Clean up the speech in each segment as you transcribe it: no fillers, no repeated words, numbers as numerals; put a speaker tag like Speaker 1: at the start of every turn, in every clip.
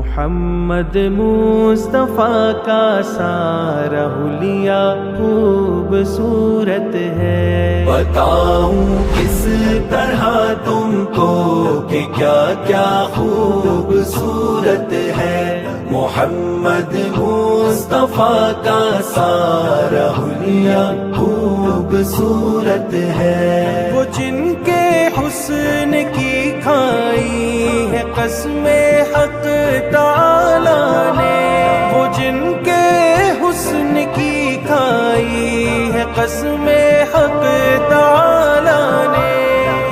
Speaker 1: محمد مصطفیٰ کا سارا حلیہ خوبصورت ہے۔
Speaker 2: بتاؤں کس طرح تم کو کہ کیا کیا خوبصورت ہے، محمد مصطفیٰ کا سارا حلیہ خوبصورت ہے۔
Speaker 1: وہ جن کے حسن کی کھائی ہے قسم حق تعالی نے، وہ جن کے حسن کی کھائی ہے قسم حق تعالی نے،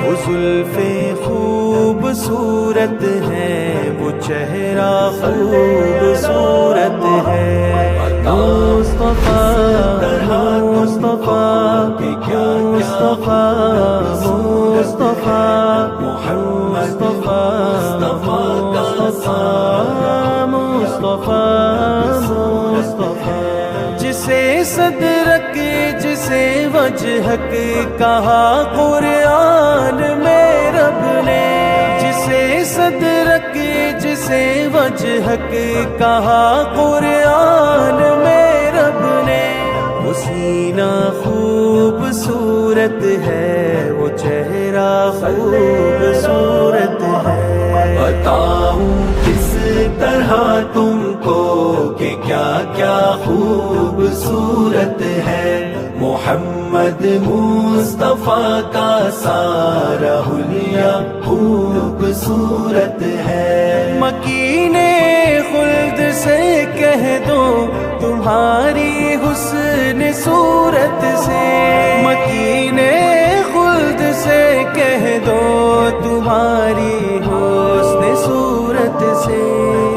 Speaker 1: وہ زلف خوبصورت ہے، وہ چہرہ خوبصورت ہے۔ مصطفیٰ مصطفیٰ مصطفیٰ مصطفیٰ محمد مصطفیٰ، جسے صدرک جسے وجہک کہا قرآن میں رب نے، جسے صدرک جسے وجہک کہا قرآن میں رب نے، وہ سینہ خوبصورت ہے، وہ چہرہ خوبصورت ہے۔
Speaker 2: بتاؤں کس طرح تم کو کہ کیا کیا خوبصورت ہے، محمد مصطفیٰ کا سارا حلیہ خوبصورت ہے۔
Speaker 1: مکین خلد سے کہہ دو تمہاری حسن صورت سے، مکین خلد سے کہہ دو تمہاری حسن صورت سے،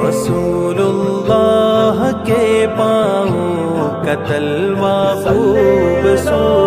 Speaker 1: رسول اللہ کے پاؤں کا تلوہ خوبصورت